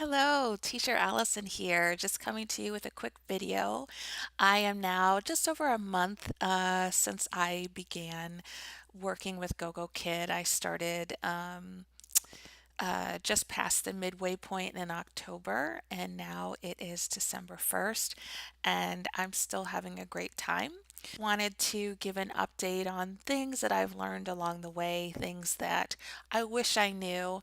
Hello, Teacher Allison here, just coming to you with a quick video. I am now just over a month since I began working with Gogokid. I started just past the midway point in October, and now it is December 1st, and I'm still having a great time. Wanted to give an update on things that I've learned along the way, things that I wish I knew.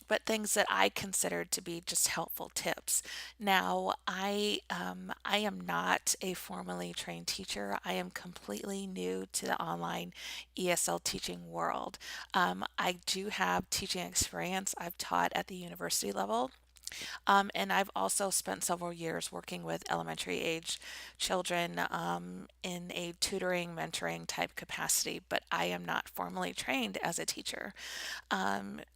But things that I considered to be just helpful tips. Now, I am not a formally trained teacher. I am completely new to the online ESL teaching world. I do have teaching experience. I've taught at the university level. And I've also spent several years working with elementary age children in a tutoring, mentoring type capacity, but I am not formally trained as a teacher.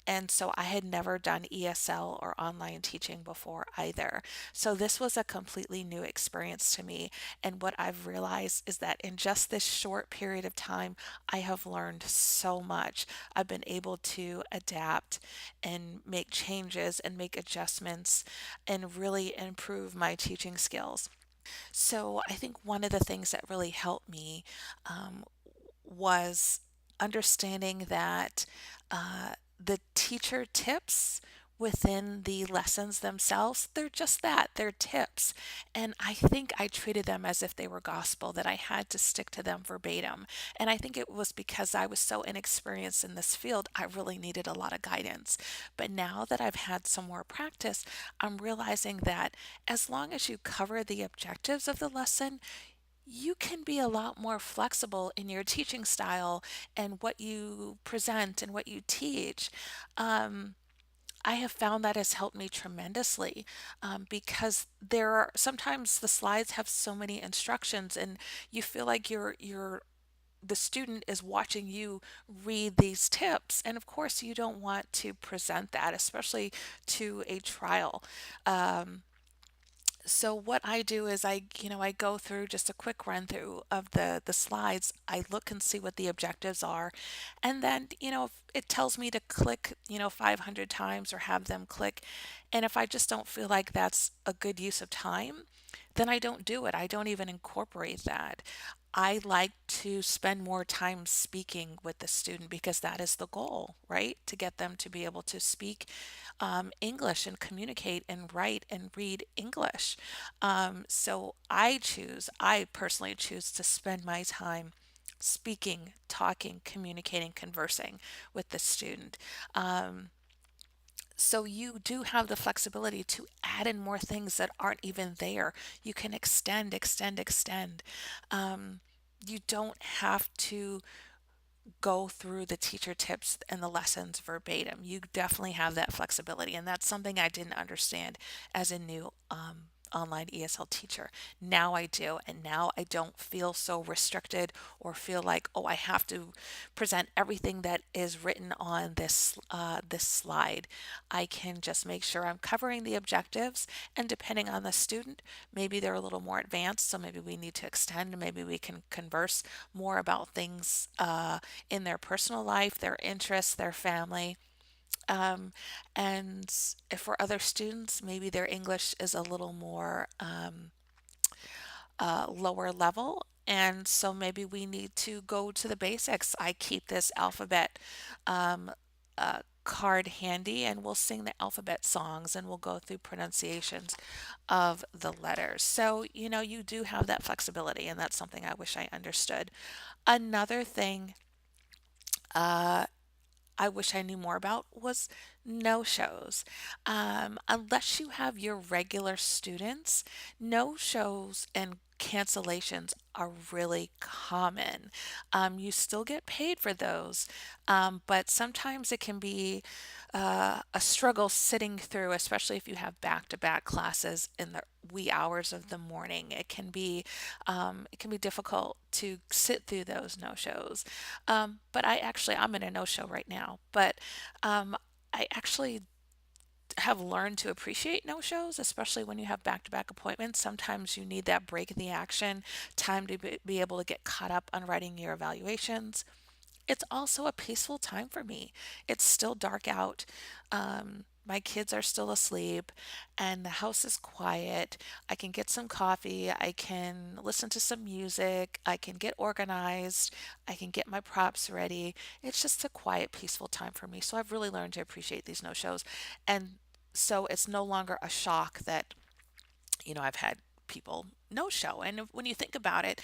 And so I had never done ESL or online teaching before either. So this was a completely new experience to me. And what I've realized is that in just this short period of time, I have learned so much. I've been able to adapt and make changes and make adjustments and really improve my teaching skills. So I think one of the things that really helped me was understanding that the teacher tips within the lessons themselves, they're just that, they're tips. And I think I treated them as if they were gospel, that I had to stick to them verbatim. And I think it was because I was so inexperienced in this field, I really needed a lot of guidance. But now that I've had some more practice, I'm realizing that as long as you cover the objectives of the lesson, you can be a lot more flexible in your teaching style and what you present and what you teach. Um, I have found that has helped me tremendously because there are sometimes the slides have so many instructions and you feel like the student is watching you read these tips, and of course you don't want to present that, especially to a trial. So what I do is I go through just a quick run through of the slides. I look and see what the objectives are. And then, if it tells me to click, 500 times or have them click. And if I just don't feel like that's a good use of time, then I don't do it. I don't even incorporate that. I like to spend more time speaking with the student because that is the goal, right? To get them to be able to speak English and communicate and write and read English. So I personally choose to spend my time speaking, talking, communicating, conversing with the student. So you do have the flexibility to add in more things that aren't even there. You can extend, extend, extend. You don't have to go through the teacher tips and the lessons verbatim. You definitely have that flexibility, and that's something I didn't understand as a new online ESL teacher. Now I do, and now I don't feel so restricted or feel like, oh, I have to present everything that is written on this slide. I can just make sure I'm covering the objectives, and depending on the student, maybe they're a little more advanced, so maybe we need to extend, maybe we can converse more about things in their personal life, their interests, their family. Um, and if for other students, maybe their English is a little more lower level. And so maybe we need to go to the basics. I keep this alphabet card handy and we'll sing the alphabet songs and we'll go through pronunciations of the letters. So, you do have that flexibility, and that's something I wish I understood. Another thing I wish I knew more about was no-shows. Unless you have your regular students, no-shows and cancellations are really common. You still get paid for those, but sometimes it can be a struggle sitting through, especially if you have back-to-back classes in the wee hours of the morning. It can be difficult to sit through those no-shows. But I'm in a no-show right now, but um, I actually have learned to appreciate no-shows, especially when you have back-to-back appointments. Sometimes you need that break in the action, time to be able to get caught up on writing your evaluations. It's also a peaceful time for me. It's still dark out. my kids are still asleep and the house is quiet, I can get some coffee, I can listen to some music, I can get organized, I can get my props ready. It's just a quiet, peaceful time for me. So I've really learned to appreciate these no shows. And so it's no longer a shock that I've had people no show. And when you think about it,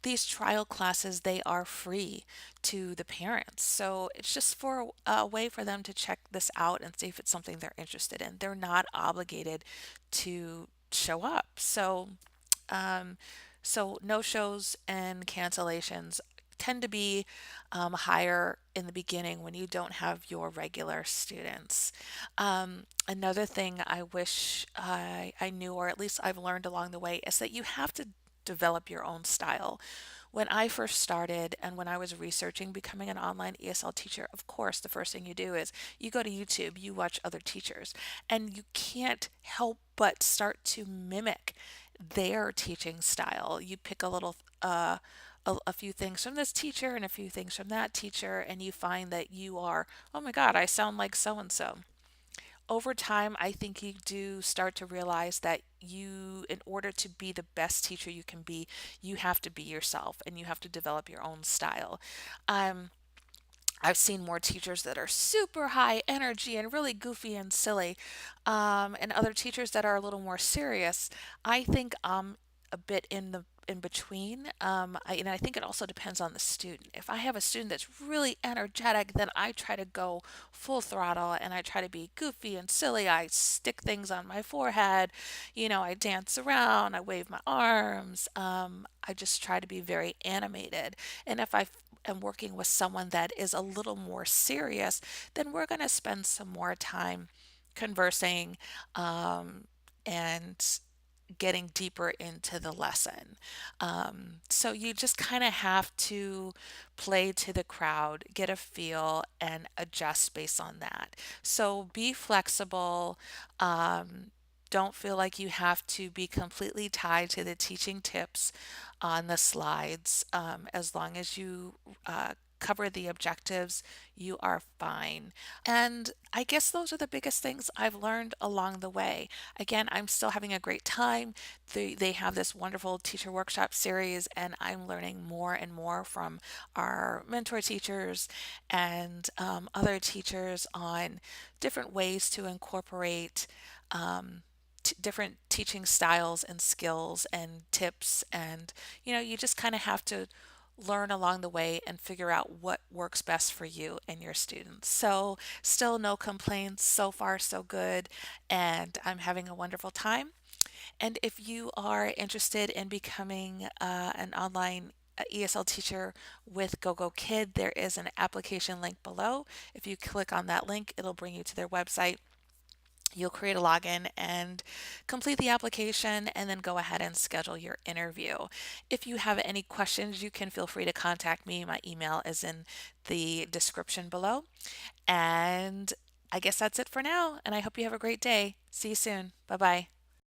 these trial classes, they are free to the parents. So it's just for a way for them to check this out and see if it's something they're interested in. They're not obligated to show up. Um, so no shows and cancellations tend to be higher in the beginning when you don't have your regular students. Another thing I wish I knew, or at least I've learned along the way, is that you have to develop your own style. When I first started and when I was researching becoming an online ESL teacher, of course, the first thing you do is you go to YouTube, you watch other teachers, and you can't help but start to mimic their teaching style. You pick a little, a few things from this teacher and a few things from that teacher, and you find that you are, oh my God, I sound like so and so. Over time, I think you do start to realize that in order to be the best teacher you can be, you have to be yourself and you have to develop your own style. Um, I've seen more teachers that are super high energy and really goofy and silly, and other teachers that are a little more serious. I think I'm a bit in between, and I think it also depends on the student. If I have a student that's really energetic, then I try to go full throttle and I try to be goofy and silly. I stick things on my forehead, I dance around, I wave my arms. I just try to be very animated. And if I am working with someone that is a little more serious, then we're going to spend some more time conversing, and getting deeper into the lesson. So you just kind of have to play to the crowd, get a feel, and adjust based on that. So be flexible. Don't feel like you have to be completely tied to the teaching tips on the slides. As long as you cover the objectives, you are fine. And I guess those are the biggest things I've learned along the way. Again, I'm still having a great time. They have this wonderful teacher workshop series, and I'm learning more and more from our mentor teachers and other teachers on different ways to incorporate. Different teaching styles and skills and tips, and you just kind of have to learn along the way and figure out what works best for you and your students. So, still no complaints. So far, so good. And I'm having a wonderful time. And if you are interested in becoming an online ESL teacher with Gogokid, there is an application link below. If you click on that link, it'll bring you to their website. You'll create a login and complete the application and then go ahead and schedule your interview. If you have any questions, you can feel free to contact me. My email is in the description below. And I guess that's it for now. And I hope you have a great day. See you soon. Bye bye.